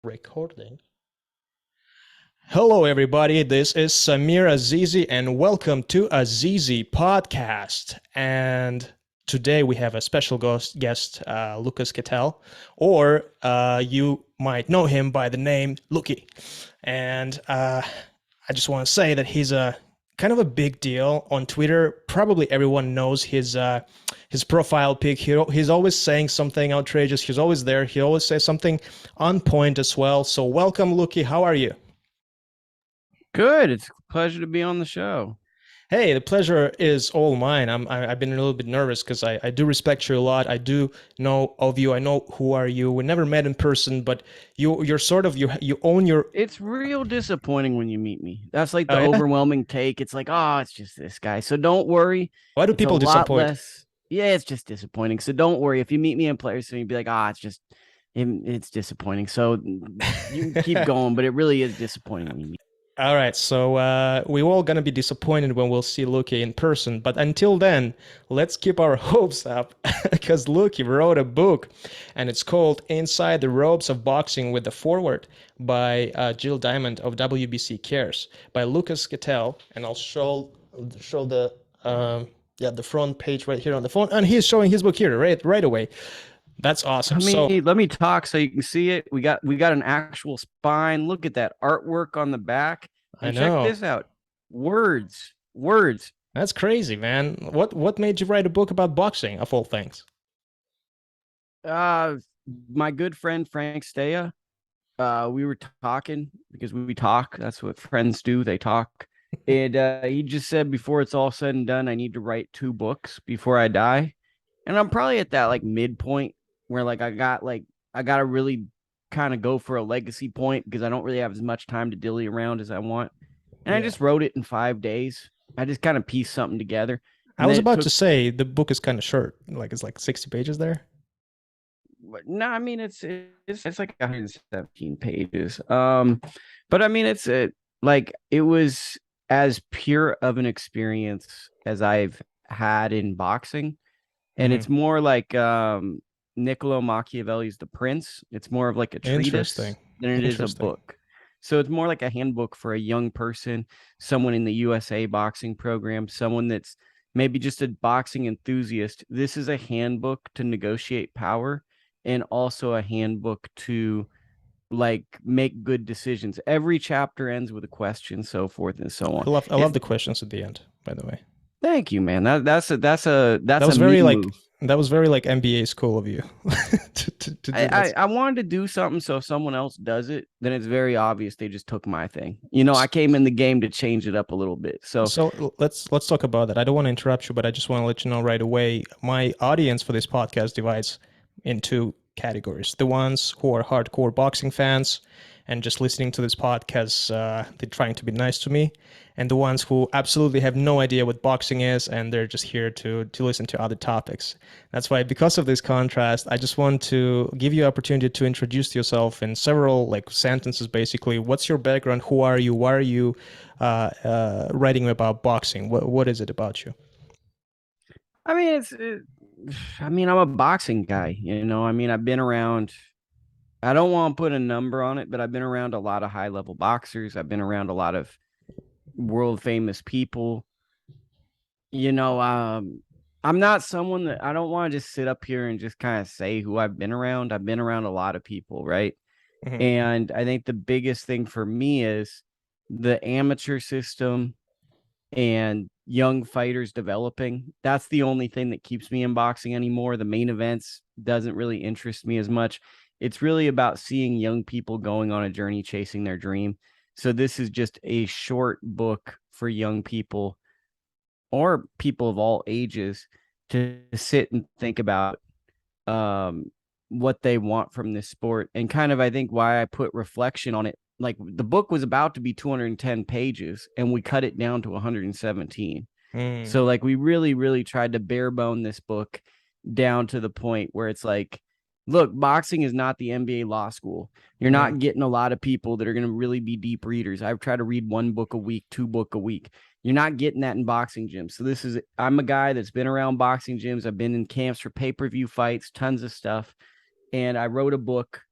Recording. Hello, everybody. This is Samir Azizi, and welcome to Azizi Podcast. And today we have a special guest, Lukie Ketelle, or you might know him by the name Lukie. And I just want to say that he's a kind of a big deal on Twitter. Probably everyone knows his profile pic. He's always saying something outrageous. He's always there. He always says something on point as well. So welcome, Lukie. How are you? Good. It's a pleasure to be on the show. Hey, the pleasure is all mine. I've been a little bit nervous because I do respect you a lot. I do know of you. I know who are you. We never met in person, but you're sort of you own your. It's real disappointing when you meet me. That's like the Oh, yeah? overwhelming take. It's like, oh, it's just this guy. So don't worry. Why do It's a people lot disappoint? less. Yeah, it's just disappointing. So don't worry. If you meet me in person, you'd be like, it's disappointing. So you keep going, but it really is disappointing when you meet. All right, so we're all gonna be disappointed when we'll see Lukie in person. But until then, let's keep our hopes up because Lukie wrote a book, and it's called "Inside the Ropes of Boxing" with the foreword by Jill Diamond of WBC Cares by Lukie Ketelle, and I'll show the the front page right here on the phone, and he's showing his book here right away. That's awesome. Let me talk so you can see it. We got an actual spine. Look at that artwork on the back. And I know. check this out. Words. That's crazy, man. What made you write a book about boxing, of all things? My good friend Frank Staya. We were talking because we talk. That's what friends do. They talk. And he just said, before it's all said and done, I need to write 2 books before I die. And I'm probably at that like midpoint where like I got to really kind of go for a legacy point because I don't really have as much time to dilly around as I want. And I just wrote it in 5 days. I just kind of pieced something together. I was about to say the book is kind of short. Like it's like 60 pages there. No, I mean it's like 117 pages. But I mean it's like it was as pure of an experience as I've had in boxing. And it's more like Niccolo Machiavelli's The Prince. It's more of like a treatise than it is a book. So it's more like a handbook for a young person, someone in the USA boxing program, someone that's maybe just a boxing enthusiast. This is a handbook to negotiate power and also a handbook to like make good decisions. Every chapter ends with a question, so forth and so on. I love the questions at the end, by the way. Thank you, man. That was very like MBA school of you. I wanted to do something, so if someone else does it, then it's very obvious they just took my thing. You know, I came in the game to change it up a little bit. So let's talk about that. I don't want to interrupt you, but I just want to let you know right away. My audience for this podcast divides into categories: the ones who are hardcore boxing fans and just listening to this podcast, they're trying to be nice to me, and the ones who absolutely have no idea what boxing is and they're just here to listen to other topics. That's why, because of this contrast, I just want to give you an opportunity to introduce yourself in several like sentences. Basically, what's your background? Who are you? Why are you writing about boxing? What is it about you? I mean, I'm a boxing guy, you know. I mean, I've been around. I don't want to put a number on it, but I've been around a lot of high level boxers. I've been around a lot of world famous people. You know, I'm not someone that I don't want to just sit up here and just kind of say who I've been around. I've been around a lot of people, right? Mm-hmm. And I think the biggest thing for me is the amateur system and young fighters developing. That's the only thing that keeps me in boxing anymore. The main events doesn't really interest me as much. It's really about seeing young people going on a journey, chasing their dream. So this is just a short book for young people or people of all ages to sit and think about what they want from this sport. And kind of, I think why I put reflection on it. Like the book was about to be 210 pages and we cut it down to 117. So like we really, really tried to bare bone this book down to the point where it's like, look, boxing is not the NBA law school. You're not getting a lot of people that are going to really be deep readers. I've tried to read 1 book a week, 2 books a week. You're not getting that in boxing gyms. So I'm a guy that's been around boxing gyms. I've been in camps for pay-per-view fights, tons of stuff. And I wrote a book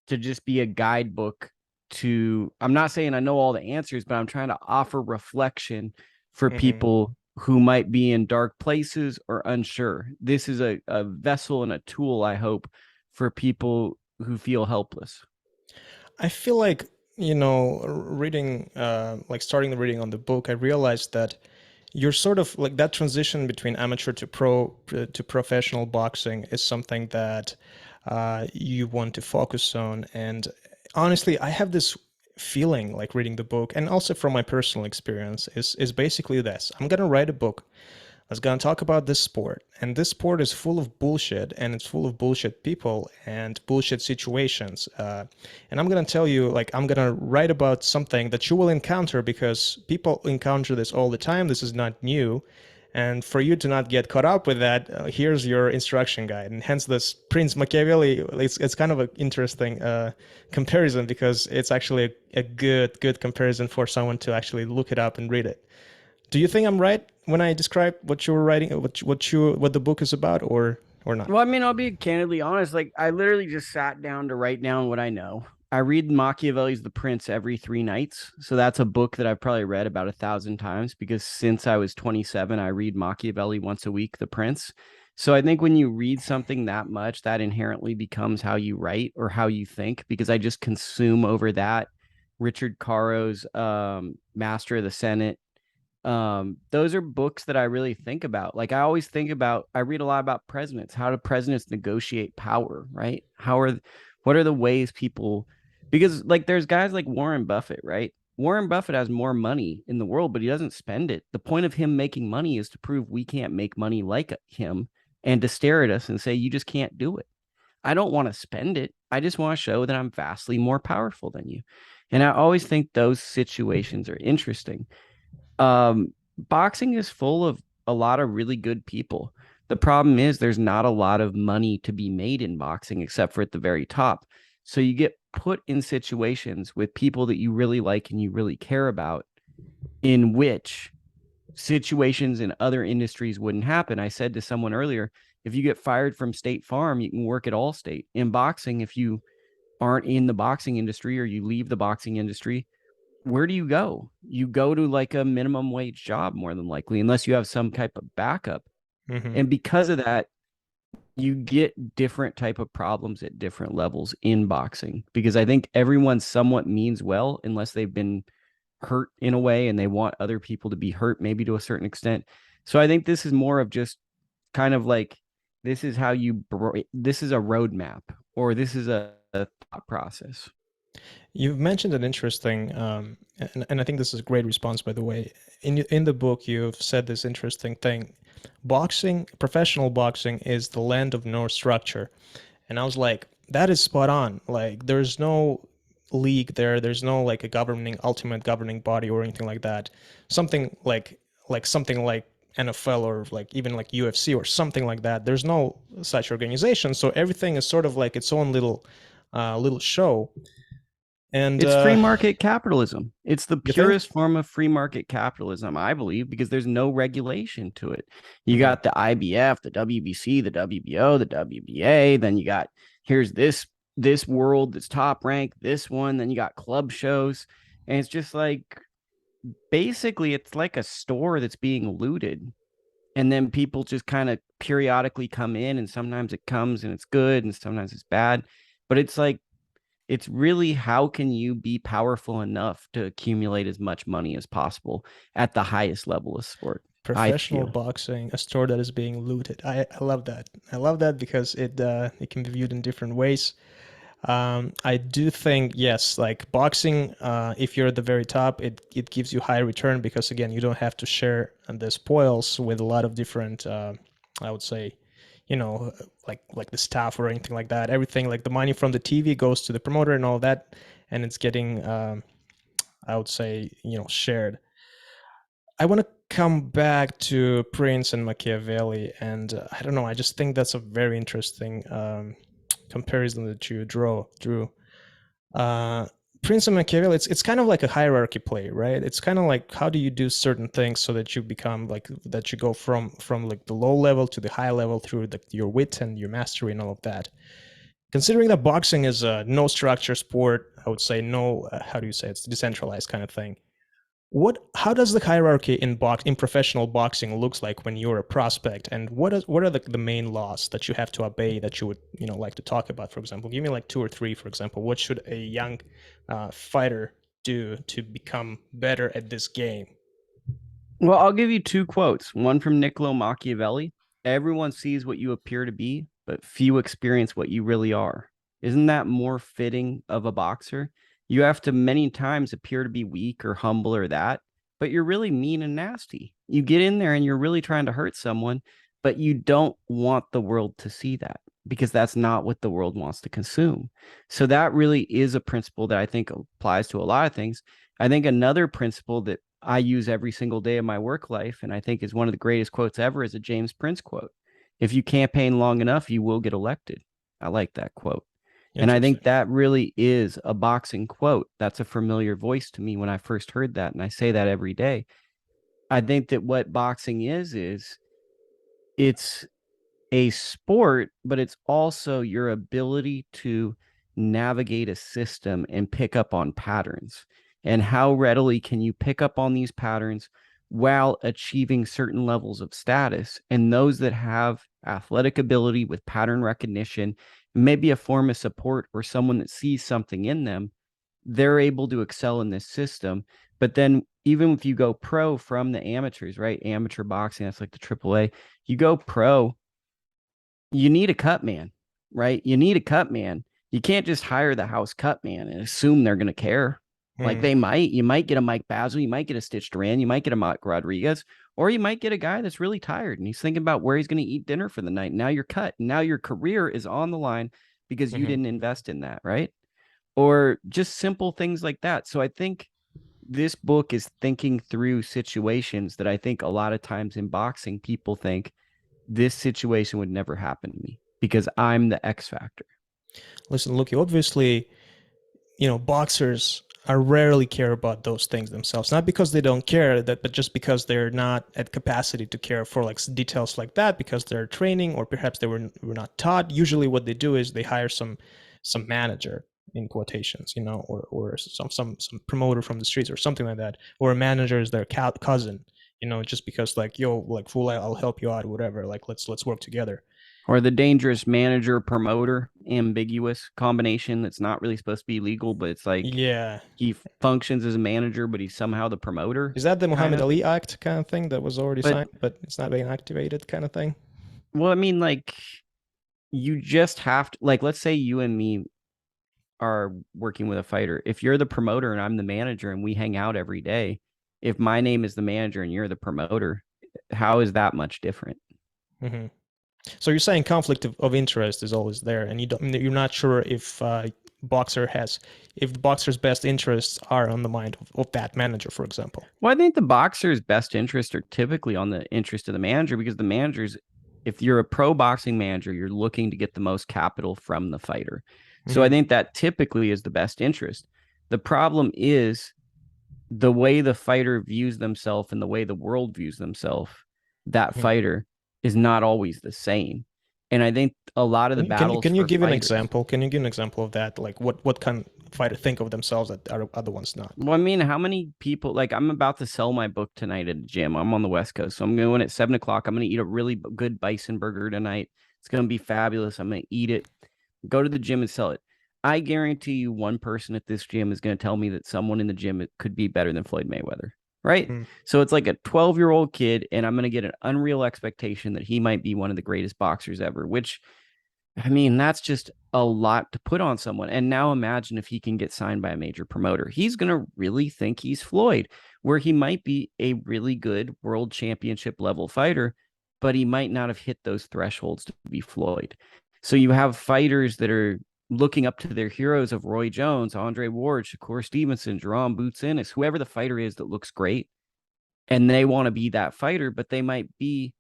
to just be a guidebook to, I'm not saying I know all the answers, but I'm trying to offer reflection for Hmm. people who might be in dark places or unsure. This is a vessel and a tool, I hope, for people who feel helpless. I feel like, reading, like starting the reading on the book, I realized that you're sort of like that transition between amateur to to professional boxing is something that you want to focus on. And honestly, I have this feeling like reading the book, and also from my personal experience, is basically this: I'm gonna write a book. I was going to talk about this sport, and this sport is full of bullshit, and it's full of bullshit people and bullshit situations. And I'm going to tell you, like, I'm going to write about something that you will encounter because people encounter this all the time. This is not new. And for you to not get caught up with that, here's your instruction guide. And hence, this Prince Machiavelli, it's kind of an interesting comparison because it's actually a good comparison for someone to actually look it up and read it. Do you think I'm right when I describe what you were writing, what the book is about, or not? Well, I mean, I'll be candidly honest. Like, I literally just sat down to write down what I know. I read Machiavelli's The Prince every 3 nights. So that's a book that I've probably read about 1,000 times because since I was 27, I read Machiavelli once a week, The Prince. So I think when you read something that much, that inherently becomes how you write or how you think because I just consume over that. Richard Caro's Master of the Senate, those are books that I really think about. Like I always think about, I read a lot about presidents. How do presidents negotiate power, right? What are the ways people, because like there's guys like Warren Buffett, right? Warren Buffett has more money in the world, but he doesn't spend it. The point of him making money is to prove we can't make money like him and to stare at us and say you just can't do it. I don't want to spend it. I just want to show that I'm vastly more powerful than you. And I always think those situations are interesting. Boxing is full of a lot of really good people. The problem is there's not a lot of money to be made in boxing except for at the very top. So you get put in situations with people that you really like and you really care about, in which situations in other industries wouldn't happen. I said to someone earlier, if you get fired from State Farm, you can work at Allstate. In boxing, if you aren't in the boxing industry or you leave the boxing industry, where do you go? You go to like a minimum wage job more than likely, unless you have some type of backup. Hmm. And because of that, you get different type of problems at different levels in boxing because I think everyone somewhat means well unless they've been hurt in a way and they want other people to be hurt maybe to a certain extent. So I think this is more of just kind of like this is how you this is a roadmap or this is a thought process. You've mentioned an interesting, and I think this is a great response, by the way. In the book, you've said this interesting thing: boxing, professional boxing, is the land of no structure. And I was like, that is spot on. Like, there's no league there. There's no like a governing, ultimate governing body or anything like that. Something something like NFL or like even like UFC or something like that. There's no such organization. So everything is sort of like its own little show. And It's free market capitalism. It's the you think? purest form of free market capitalism, I believe, because there's no regulation to it. You Hmm. got the IBF, the WBC, the WBO, the WBA. Then you got here's this world that's top ranked, this one. Then you got club shows, and it's just like basically it's like a store that's being looted, and then people just kind of periodically come in, and sometimes it comes and it's good, and sometimes it's bad, but it's like it's really how can you be powerful enough to accumulate as much money as possible at the highest level of sport, I Professional feel. boxing, a store that is being looted. I love that. I love that because it can be viewed in different ways. I do think yes, like boxing, if you're at the very top, it gives you high return because again, you don't have to share the spoils with a lot of different, I would say, you know, like the staff or anything like that. Everything like the money from the TV goes to the promoter and all that, and it's getting, I would say, shared. I want to come back to Prince and Machiavelli, and I don't know. I just think that's a very interesting comparison that you drew. Uh, Prince and Machiavelli, it's kind of like a hierarchy play, right? It's kind of like how do you do certain things so that you become like that you go from like the low level to the high level through your wit and your mastery and all of that. Considering that boxing is a no structure sport, I would say no. How do you say it's decentralized kind of thing? How does the hierarchy in professional boxing looks like when you're a prospect, and what are the main laws that you have to obey that you would like to talk about? For example, give me like two or three. For example, what should a young fighter do to become better at this game? Well, I'll give you two quotes. One from Niccolo Machiavelli. Everyone sees what you appear to be, but few experience what you really are. Isn't that more fitting of a boxer? You have to many times appear to be weak or humble or that, but you're really mean and nasty. You get in there and you're really trying to hurt someone, but you don't want the world to see that because that's not what the world wants to consume. So that really is a principle that I think applies to a lot of things. I think another principle that I use every single day of my work life, and I think is one of the greatest quotes ever, is a James Prince quote. If you campaign long enough, you will get elected. I like that quote. And I think Interesting. that really is a boxing quote. That's a familiar voice to me when I first heard that. And I say that every day. I think that what boxing is it's a sport, but it's also your ability to navigate a system and pick up on patterns. And how readily can you pick up on these patterns while achieving certain levels of status? And those that have athletic ability with pattern recognition, maybe a form of support or someone that sees something in them, they're able to excel in this system. But then even if you go pro from the amateurs, right? Amateur boxing, that's like the AAA. You go pro, you need a cut man, right? You need a cut man. You can't just hire the house cut man and assume they're going to care. Like Hmm. they might, you might get a Mike Basil, you might get a Stitch Duran, you might get a Mike Rodriguez, or you might get a guy that's really tired and he's thinking about where he's going to eat dinner for the night. Now you're cut. Now your career is on the line because you Hmm. didn't invest in that, right? Or just simple things like that. So I think this book is thinking through situations that I think a lot of times in boxing, people think this situation would never happen to me because I'm the X factor. Listen, Lukie, obviously, boxers are rarely care about those things themselves. Not because they don't care, but just because they're not at capacity to care for like details like that because they're training or perhaps they were not taught. Usually, what they do is they hire some manager in quotations, or some promoter from the streets or something like that, or a manager is their cousin, just because like yo, like fool, I'll help you out, whatever. Like let's work together. Or the dangerous manager promoter ambiguous combination that's not really supposed to be legal, but it's like Yeah. he functions as a manager, but he's somehow the promoter, Is that the kind Muhammad of. Ali Act kind of thing that was already But signed, but it's not being activated kind of thing? well, I mean, like you just have to, like, let's say you and me are working with a fighter. If you're the promoter and I'm the manager and we hang out every day, if my name is the manager and you're the promoter, how is that much different? Hmm. So you're saying conflict of interest is always there, and you're not sure if if the boxer's best interests are on the mind of that manager, for example. Well, I think the boxer's best interests are typically on the interest of the manager because the manager's, if you're a pro boxing manager, you're looking to get the most capital from the fighter. So I Hmm. think that typically is the best interest. The problem is the way the fighter views themselves and the way the world views themselves, that Hmm. fighter is not always the same. And I think a lot of the battles Can you for give an fighters. example? Can you give an example of that? Like what kind of fighter think of themselves that other ones not? Well, I mean, how many people, like, I'm about to sell my book tonight at a gym. I'm on the West Coast. So I'm going at 7 o'clock. I'm going to eat a really good bison burger tonight. It's going to be fabulous. I'm going to eat it, go to the gym and sell it. I guarantee you, one person at this gym is going to tell me that someone in the gym could be better than Floyd Mayweather. Right. Mm. So it's like a 12-year-old kid, and I'm going to get an unreal expectation that he might be one of the greatest boxers ever, which I mean, that's just a lot to put on someone. And now imagine if he can get signed by a major promoter. He's going to really think he's Floyd, where he might be a really good world championship level fighter, but he might not have hit those thresholds to be Floyd. So you have fighters that are looking up to their heroes of Roy Jones, Andre Ward, Shakur Stevenson, Jerome Boots Ennis, whoever the fighter is that looks great. And they want to be that fighter, but they might be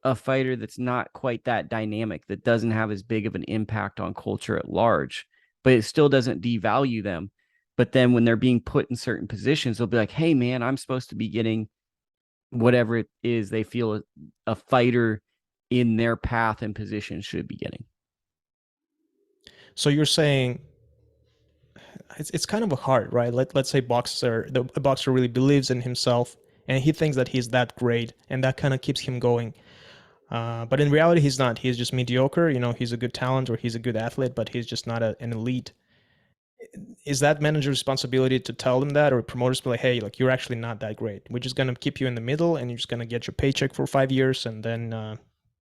a fighter that's not quite that dynamic, that doesn't have as big of an impact on culture at large, but it still doesn't devalue them. But then when they're being put in certain positions, they'll be like, hey, man, I'm supposed to be getting whatever it is they feel a fighter in their path and position should be getting. So you're saying it's kind of a hard, right? Let's say a boxer really believes in himself and he thinks that he's that great and that kind of keeps him going. But in reality, he's not. He's just mediocre. He's a good talent or he's a good athlete, but he's just not an elite. Is that manager's responsibility to tell them that, or promoters be like, hey, like you're actually not that great. We're just gonna keep you in the middle, and you're just gonna get your paycheck for 5 years, and then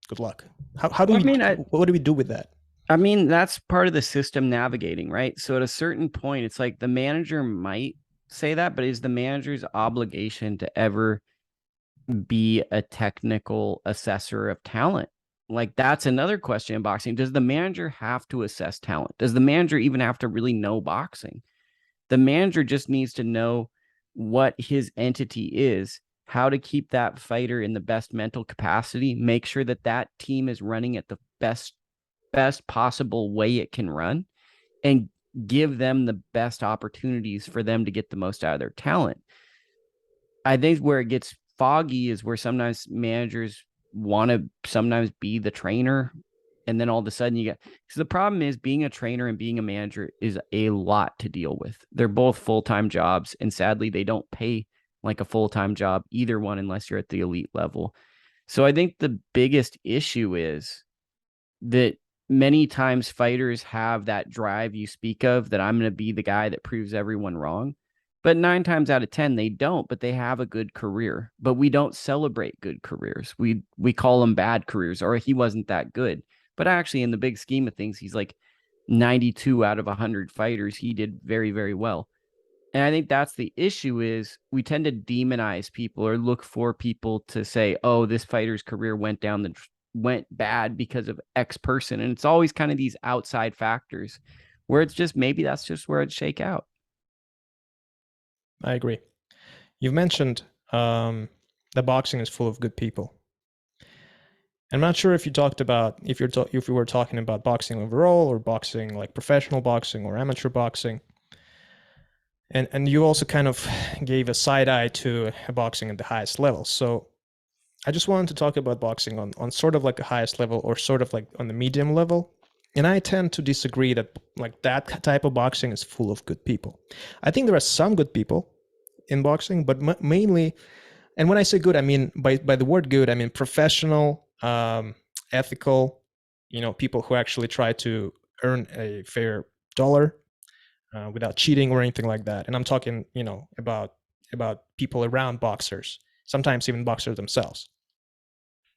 good luck. How do I we? mean, What do we do with that? I mean, that's part of the system navigating, right? So at a certain point, it's like the manager might say that, but is the manager's obligation to ever be a technical assessor of talent? Like, that's another question in boxing. Does the manager have to assess talent? Does the manager even have to really know boxing? The manager just needs to know what his entity is, how to keep that fighter in the best mental capacity, make sure that that team is running at the best possible way it can run, and give them the best opportunities for them to get the most out of their talent. I think where it gets foggy is where sometimes managers want to sometimes be the trainer, and then all of a sudden you get, because the problem is being a trainer and being a manager is a lot to deal with. They're both full-time jobs, and sadly they don't pay like a full-time job, either one, unless you're at the elite level. So I think the biggest issue is that many times fighters have that drive you speak of, that I'm going to be the guy that proves everyone wrong. But 9 times out of 10, they don't, but they have a good career. But we don't celebrate good careers. We call them bad careers, or he wasn't that good. But actually, in the big scheme of things, he's like 92 out of 100 fighters. He did very, very well. And I think that's the issue, is we tend to demonize people or look for people to say, oh, this fighter's career went bad because of X person. And it's always kind of these outside factors where it's just, maybe that's just where it shake out. I agree. You've mentioned that boxing is full of good people. I'm not sure if you talked about if you were talking about boxing overall or boxing like professional boxing or amateur boxing. And you also kind of gave a side eye to boxing at the highest level. So I just wanted to talk about boxing on sort of like the highest level or sort of like on the medium level. And I tend to disagree that like that type of boxing is full of good people. I think there are some good people in boxing, but mainly, and when I say good, I mean by the word good, I mean professional, ethical, people who actually try to earn a fair dollar without cheating or anything like that. And I'm talking, about people around boxers, sometimes even boxers themselves.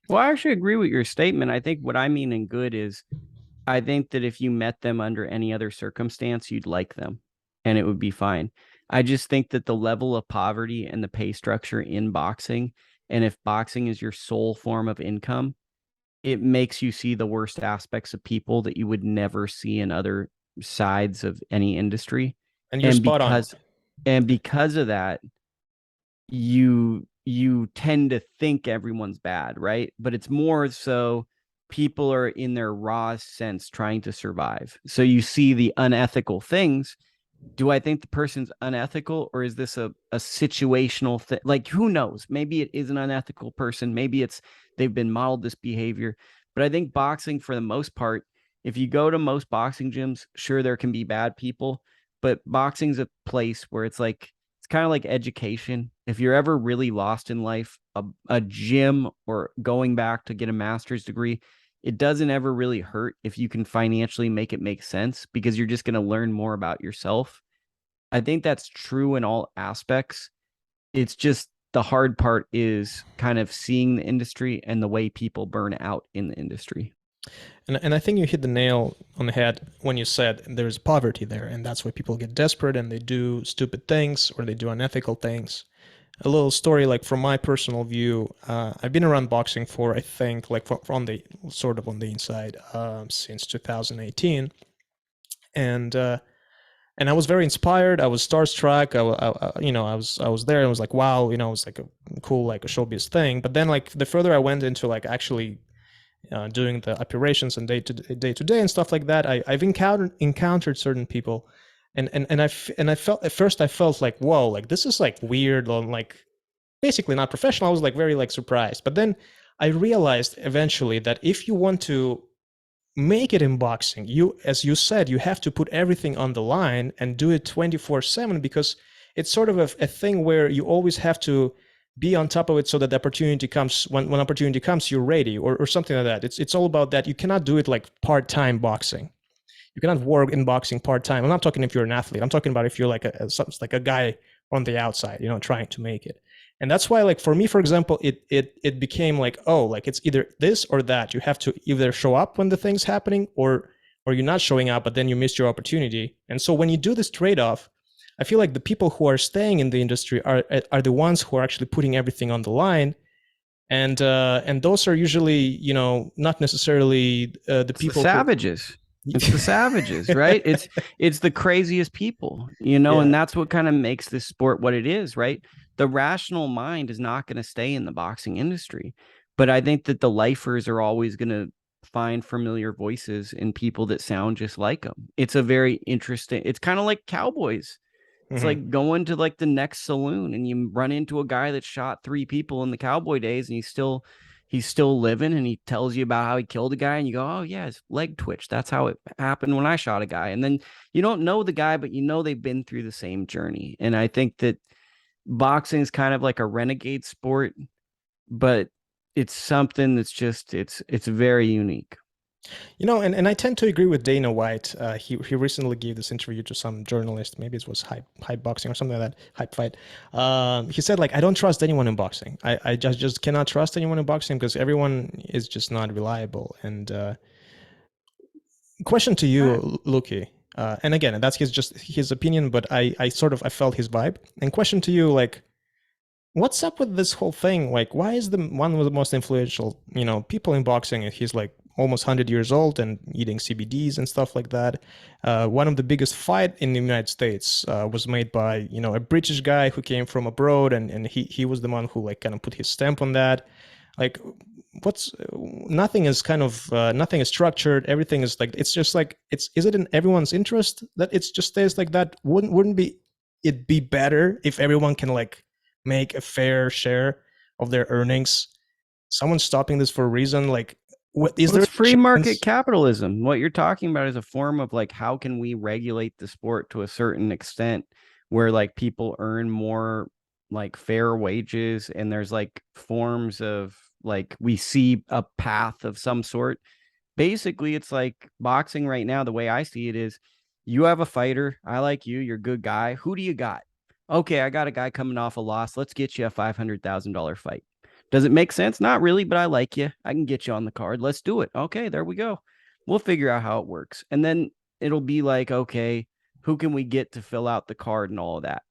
Well, I actually agree with your statement. I think what I mean in good is, I think that if you met them under any other circumstance, you'd like them and it would be fine. I just think that the level of poverty and the pay structure in boxing, and if boxing is your sole form of income, it makes you see the worst aspects of people that you would never see in other sides of any industry. And you're And spot on. because of that, you tend to think everyone's bad, right? But it's more so people are in their raw sense trying to survive. So you see the unethical things. Do I think the person's unethical, or is this a situational thing? Like, who knows? Maybe it is an unethical person. Maybe it's they've been modeled this behavior. But I think boxing, for the most part, if you go to most boxing gyms, sure, there can be bad people, but boxing's a place where it's like, it's kind of like education. If you're ever really lost in life, a gym or going back to get a master's degree, it doesn't ever really hurt if you can financially make it make sense, because you're just going to learn more about yourself. I think that's true in all aspects. It's just the hard part is kind of seeing the industry and the way people burn out in the industry. And I think you hit the nail on the head when you said there's poverty there, and that's why people get desperate and they do stupid things or they do unethical things. A little story, like from my personal view, I've been around boxing for, I think, like from the sort of on the inside, since 2018, and I was very inspired. I was starstruck. I was there. And I was like, wow, it was like a cool, like a showbiz thing. But then, like the further I went into like actually doing the operations and day to day and stuff like that, I've encountered certain people, and I felt at first I felt like, whoa, like this is like weird, or like basically not professional. I was like very like surprised, but then I realized eventually that if you want to make it in boxing. You, as you said, you have to put everything on the line and do it 24/7, because it's sort of a thing where you always have to be on top of it so that the opportunity comes. When opportunity comes, you're ready, or something like that. It's all about that. You cannot do it like part-time boxing. You cannot work in boxing part-time. I'm not talking if you're an athlete. I'm talking about if you're like a guy on the outside, trying to make it. And that's why, like, for me, for example, it became like, oh, like, it's either this or that. You have to either show up when the thing's happening, or you're not showing up, but then you missed your opportunity. And so when you do this trade-off, I feel like the people who are staying in the industry are the ones who are actually putting everything on the line. And those are usually, not necessarily the It's the people who. savages. It's the savages, right? It's the craziest people, and Yeah. that's what kind of makes this sport what it is, right? The rational mind is not going to stay in the boxing industry. But I think that the lifers are always going to find familiar voices in people that sound just like them. It's a very interesting, it's kind of like cowboys. It's Mm-hmm. like going to like the next saloon and you run into a guy that shot 3 people in the cowboy days and he's still living and he tells you about how he killed a guy and you go, oh yeah, his leg twitched. That's how it happened when I shot a guy. And then you don't know the guy, but they've been through the same journey. And I think that boxing is kind of like a renegade sport, but it's something that's just it's very unique. And I tend to agree with Dana White. He recently gave this interview to some journalist. Maybe it was hype boxing or something like that. Hype fight. He said, like, I don't trust anyone in boxing. I just cannot trust anyone in boxing because everyone is just not reliable. And question to you, Lukie. And again, that's just his opinion, but I felt his vibe. And question to you, like, what's up with this whole thing? Like, why is the one of the most influential, people in boxing? He's like almost 100 years old and eating CBDs and stuff like that. One of the biggest fight in the United States was made by, a British guy who came from abroad, and he was the one who like kind of put his stamp on that. Like, what's nothing is kind of nothing is structured. Everything is like, it's just like, is it in everyone's interest that it just stays like that? Wouldn't be it be better if everyone can like make a fair share of their earnings? Someone's stopping this for a reason. Like, what is Well, there it's free a market chance? capitalism. What you're talking about is a form of like how can we regulate the sport to a certain extent where like people earn more like fair wages and there's like forms of like we see a path of some sort. Basically, it's like boxing right now. The way I see it is you have a fighter. I like you. You're a good guy. Who do you got? Okay, I got a guy coming off a loss. Let's get you a $500,000 fight. Does it make sense? Not really, but I like you. I can get you on the card. Let's do it. Okay, there we go. We'll figure out how it works. And then it'll be like, okay, who can we get to fill out the card and all of that?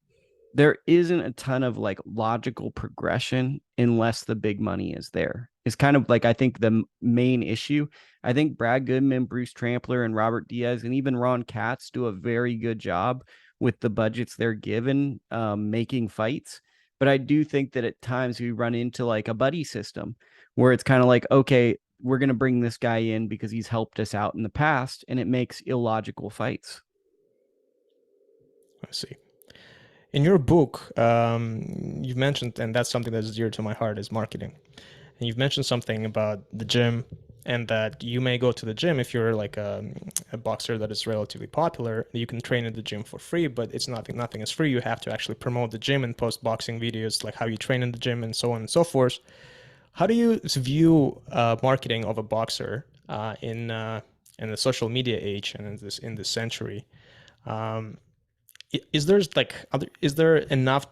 There isn't a ton of like logical progression unless the big money is there. It's kind of like I think the main issue. I think Brad Goodman, Bruce Trampler, and Robert Diaz, and even Ron Katz do a very good job with the budgets they're given, making fights. But I do think that at times we run into like a buddy system where it's kind of like, okay, we're going to bring this guy in because he's helped us out in the past, and it makes illogical fights. Let's see. In your book, you've mentioned, and that's something that's dear to my heart, is marketing. And you've mentioned something about the gym, and that you may go to the gym if you're like a boxer that is relatively popular. You can train in the gym for free, but it's nothing is free. You have to actually promote the gym and post boxing videos, like how you train in the gym and so on and so forth. How do you view marketing of a boxer in the social media age and in this century? Um, is there enough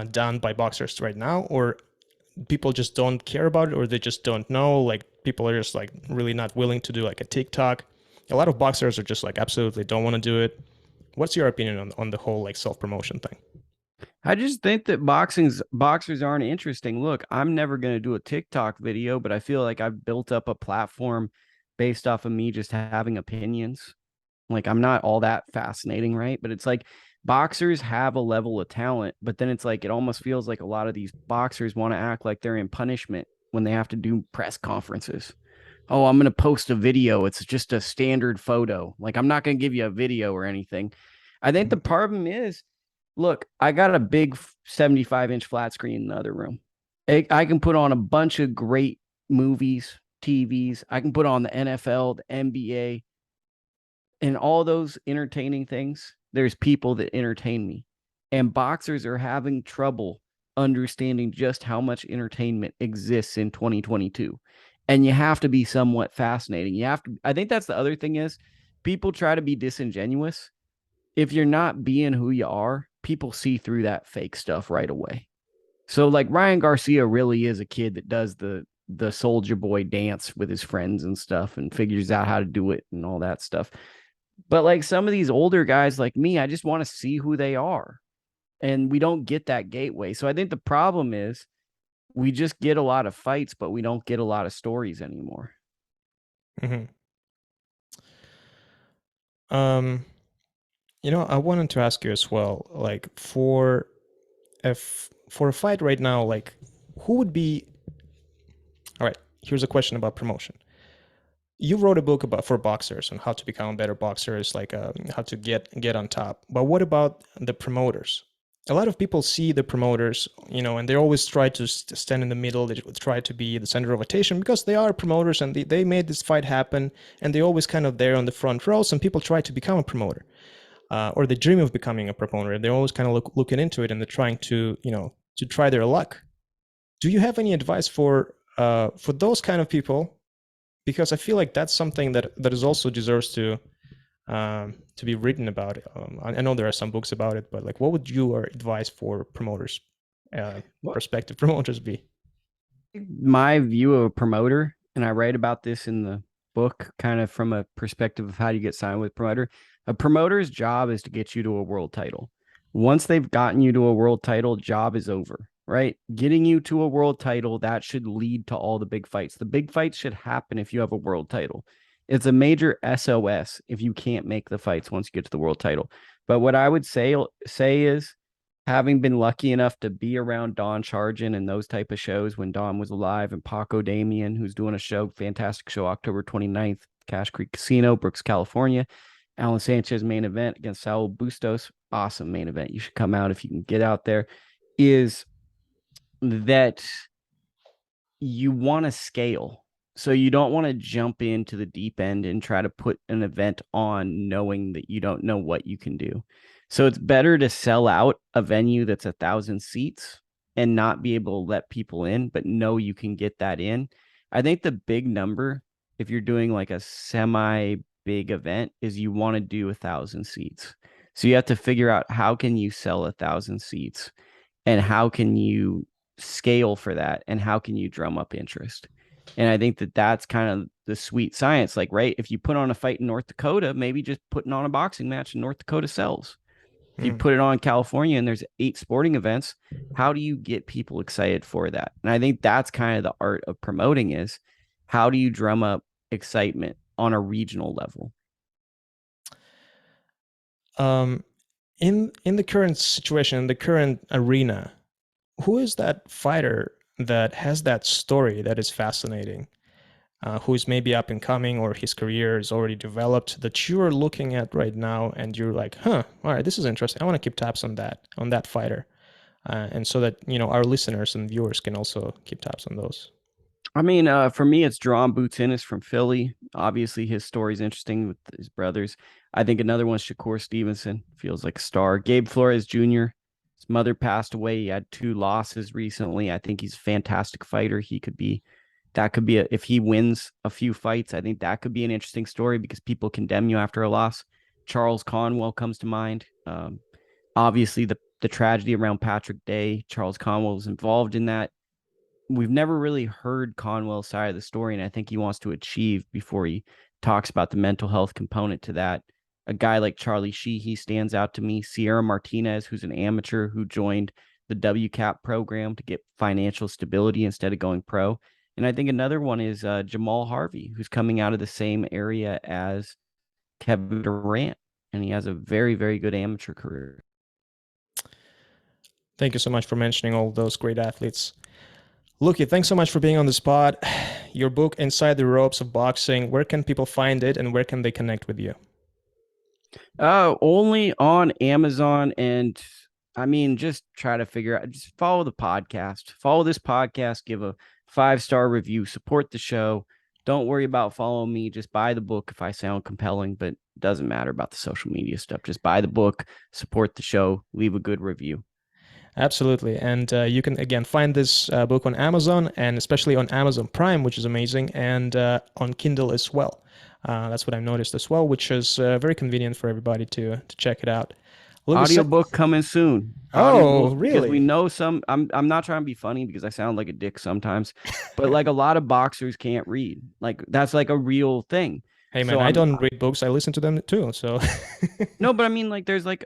done by boxers right now, or people just don't care about it, or they just don't know? Like, people are just like really not willing to do like a TikTok. A lot of boxers are just like absolutely don't want to do it. What's your opinion on the whole like self promotion thing? I just think that boxers aren't interesting. Look, I'm never going to do a TikTok video, but I feel like I've built up a platform based off of me just having opinions. Like I'm not all that fascinating, right? But it's like boxers have a level of talent, but then it's like it almost feels like a lot of these boxers want to act like they're in punishment when they have to do press conferences. Oh, I'm going to post a video. It's just a standard photo. Like I'm not going to give you a video or anything. I think the problem is, look, I got a big 75-inch flat screen in the other room. I can put on a bunch of great movies, TVs. I can put on the NFL, the NBA, and all those entertaining things. There's people that entertain me. And boxers are having trouble understanding just how much entertainment exists in 2022. And you have to be somewhat fascinating. You have to, I think that's the other thing is people try to be disingenuous. If you're not being who you are, people see through that fake stuff right away. So like Ryan Garcia really is a kid that does the soldier boy dance with his friends and stuff and figures out how to do it and all that stuff. But like some of these older guys like me, I just want to see who they are. And we don't get that gateway. So I think the problem is we just get a lot of fights, but we don't get a lot of stories anymore. Mm-hmm. Um, I wanted to ask you as well, like for a fight right now, like who would be all right, here's a question about promotion. You wrote a book about for boxers on how to become better boxers, like how to get on top. But what about the promoters? A lot of people see the promoters, and they always try to stand in the middle. They try to be the center of attention because they are promoters and they made this fight happen, and they're always kind of there on the front row. Some people try to become a promoter, or they dream of becoming a promoter. They're always kind of looking into it, and they're trying to, to try their luck. Do you have any advice for those kind of people? Because I feel like that's something that is also deserves to be written about. I know there are some books about it, but like, what would your advice for promoters, prospective promoters, be? My view of a promoter, and I write about this in the book, kind of from a perspective of how you get signed with a promoter. A promoter's job is to get you to a world title. Once they've gotten you to a world title, job is over, right? Getting you to a world title, that should lead to all the big fights. The big fights should happen if you have a world title. It's a major SOS if you can't make the fights once you get to the world title. But what I would say is having been lucky enough to be around Don Chargin and those type of shows when Don was alive, and Paco Damian, who's doing a show, fantastic show, October 29th, Cache Creek Casino, Brooks, California. Alan Sanchez main event against Saul Bustos. Awesome main event. You should come out if you can get out there. Is that you want to scale. So you don't want to jump into the deep end and try to put an event on knowing that you don't know what you can do. So it's better to sell out a venue that's 1,000 seats and not be able to let people in, but know you can get that in. I think the big number, if you're doing like a semi big event, is you want to do 1,000 seats. So you have to figure out how can you sell 1,000 seats and how can you scale for that and how can you drum up interest. And I think that that's kind of the sweet science. Like, right, if you put on a fight in North Dakota, maybe just putting on a boxing match in North Dakota sells. If you put it on California and there's 8 sporting events, how do you get people excited for that? And I think that's kind of the art of promoting is how do you drum up excitement on a regional level? In the current situation, in the current arena, who is that fighter that has that story that is fascinating? Who's maybe up and coming or his career is already developed that you're looking at right now and you're like, all right, this is interesting. I want to keep tabs on that fighter. And so that, our listeners and viewers can also keep tabs on those. I mean, for me, it's Jerome Boots Ennis from Philly. Obviously, his story is interesting with his brothers. I think another one's Shakur Stevenson. Feels like a star. Gabe Flores Jr. His mother passed away. He had 2 losses recently. I think he's a fantastic fighter. That could be if he wins a few fights, I think that could be an interesting story because people condemn you after a loss. Charles Conwell comes to mind. Obviously, the tragedy around Patrick Day. Charles Conwell was involved in that. We've never really heard Conwell's side of the story, and I think he wants to achieve before he talks about the mental health component to that. A guy like Charlie Sheehy stands out to me. Sierra Martinez, who's an amateur who joined the WCAP program to get financial stability instead of going pro. And I think another one is Jamal Harvey, who's coming out of the same area as Kevin Durant, and he has a very, very good amateur career. Thank you so much for mentioning all those great athletes. Lukie, thanks so much for being on the spot. Your book, Inside the Ropes of Boxing, where can people find it and where can they connect with you? Only on Amazon. And I mean, just try to figure out, just follow the podcast, follow this podcast, give a 5-star review, support the show. Don't worry about following me. Just buy the book if I sound compelling, but it doesn't matter about the social media stuff. Just buy the book, support the show, leave a good review. Absolutely. And you can, again, find this book on Amazon and especially on Amazon Prime, which is amazing, and on Kindle as well. That's what I've noticed as well, which is very convenient for everybody to check it out. Lukie said, Audiobook coming soon. oh, Audiobooks, because we really? know some I'm not trying to be funny because I sound like a dick sometimes, but like a lot of boxers can't read. Like that's like a real thing. Hey, man, So I I'm don't read books. I listen to them too. So, no, but I mean, like, there's like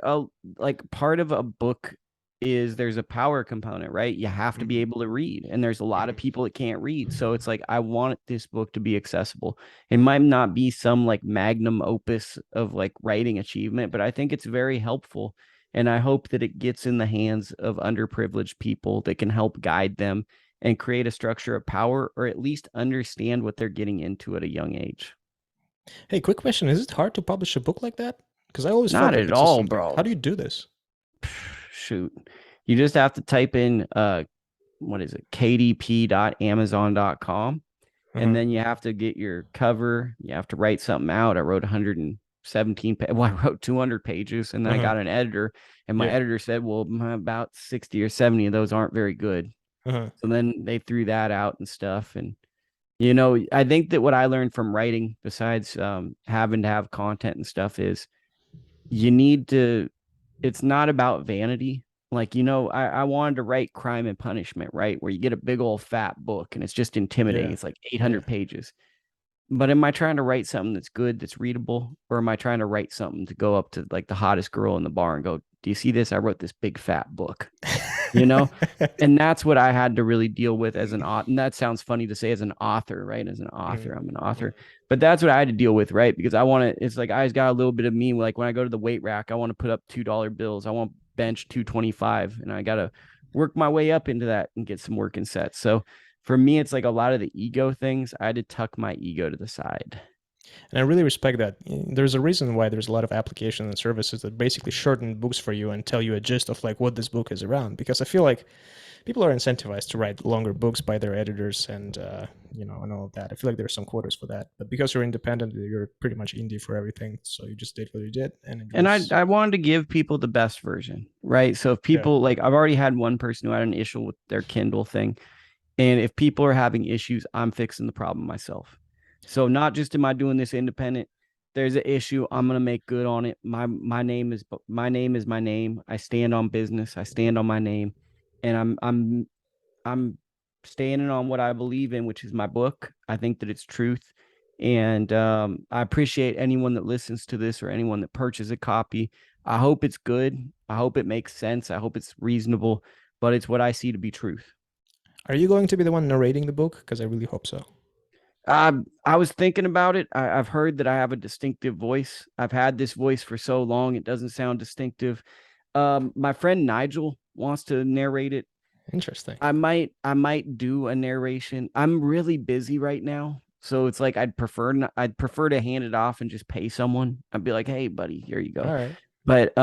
part of a book is there's a power component, right? You have to be Mhm, able to read, and there's a lot of mhm. people that can't read. So it's like I want this book to be accessible. It might not be some like magnum opus of like writing achievement, but I think it's very helpful, and I hope that it gets in the hands of underprivileged people that can help guide them and create a structure of power, or at least understand what they're getting into at a young age. Hey, quick question. Is it hard to publish a book like that? Because I always felt Not like at this was all, something. How bro. do you do this? Shoot. You just have to type in what is it? kdp.amazon.com. And Uh-huh. then you have to get your cover. You have to write something out. I wrote 117 well, I wrote 200 pages, and then I Uh-huh. got an editor, and my Yeah. editor said, well, about 60 or 70 of those aren't very good. Uh-huh. So then they threw that out and stuff. And I think that what I learned from writing, besides having to have content and stuff, is you need to it's not about vanity. Like, I wanted to write Crime and Punishment, right? Where you get a big old fat book and it's just intimidating. Yeah. It's like Yeah. 800 pages. But am I trying to write something that's good, that's readable? Or am I trying to write something to go up to like the hottest girl in the bar and go, do you see this? I wrote this big fat book, you know? And that's what I had to really deal with as an author. And that sounds funny to say as an author, right? As an author, Mhm, I'm an mhm. author. But that's what I had to deal with, right? Because I want to, it's like I just got a little bit of me. Like when I go to the weight rack, I want to put up $2 bills. I want bench 225, and I got to work my way up into that and get some working sets. So for me, it's like a lot of the ego things. I had to tuck my ego to the side. And I really respect that. There's a reason why there's a lot of applications and services that basically shorten books for you and tell you a gist of like what this book is around. Because I feel like people are incentivized to write longer books by their editors and and all of that. I feel like there's some quotas for that. But because you're independent, you're pretty much indie for everything. So you just did what you did, and it And I, was I wanted to give people the best version, right? So if yeah. people like, I've already had one person who had an issue with their Kindle thing. And if people are having issues, I'm fixing the problem myself. So not just am I doing this independent, there's an issue, I'm gonna make good on it. My name is my name. I stand on business. I stand on my name, and I'm standing on what I believe in, which is my book. I think that it's truth. And I appreciate anyone that listens to this or anyone that purchases a copy. I hope it's good. I hope it makes sense. I hope it's reasonable, but it's what I see to be truth. Are you going to be the one narrating the book? Because I really hope so. I was thinking about it. I've heard that I have a distinctive voice. I've had this voice for so long, it doesn't sound distinctive. My friend Nigel wants to narrate it. Interesting. I might do a narration. I'm really busy right now, so it's like I'd prefer to hand it off and just pay someone. I'd be like, hey, buddy, here you All go. right. But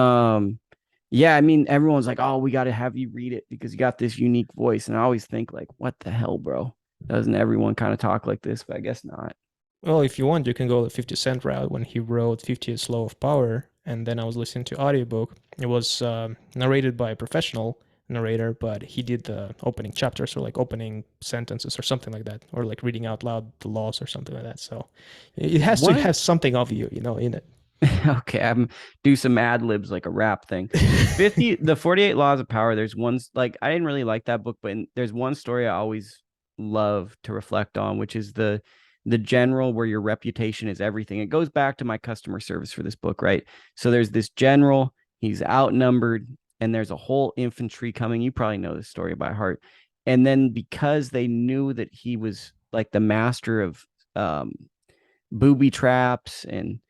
yeah, I mean, everyone's like, oh, we got to have you read it because you got this unique voice, and I always think like, what the hell, bro? Doesn't everyone kind of talk like this? But I guess not. Well, if you want, you can go the 50 Cent route when he wrote 50th Law of Power. And then I was listening to audiobook. It was narrated by a professional narrator, but he did the opening chapters or like opening sentences or something like that, or like reading out loud the laws or something like that. So it has to What? have something of you, in it. Okay, I'm do some ad libs like a rap thing. The 48 Laws of Power. There's one like I didn't really like that book, but there's one story I always love to reflect on, which is the general where your reputation is everything. It goes back to my customer service for this book, right? So there's this general, he's outnumbered, and there's a whole infantry coming. You probably know this story by heart. And then because they knew that he was like the master of um, booby traps and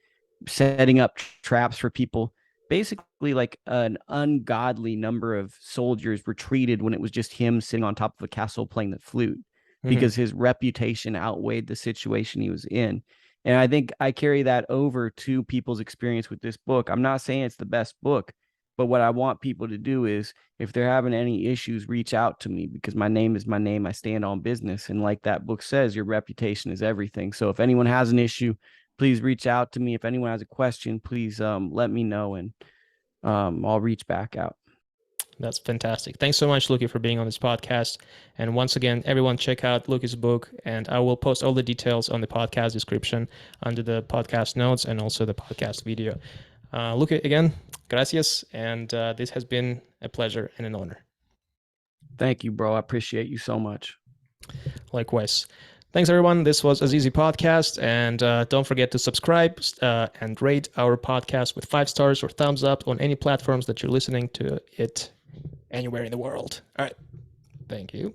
setting up traps for people. Basically, like an ungodly number of soldiers retreated when it was just him sitting on top of a castle playing the flute Hmm. because his reputation outweighed the situation he was in. And I think I carry that over to people's experience with this book. I'm not saying it's the best book, But what I want people to do is, if they're having any issues, reach out to me, because my name is my name. I stand on business. And like that book says, your reputation is everything. So if anyone has an issue, please reach out to me. If anyone has a question, please let me know, and I'll reach back out. That's fantastic. Thanks so much, Lukie, for being on this podcast. And once again, everyone check out Lukie's book, and I will post all the details on the podcast description under the podcast notes and also the podcast video. Lukie, again, gracias. And this has been a pleasure and an honor. Thank you, bro. I appreciate you so much. Likewise. Thanks, everyone. This was Azizi Podcast. And don't forget to subscribe and rate our podcast with 5 stars or thumbs up on any platforms that you're listening to it anywhere in the world. All right. Thank you.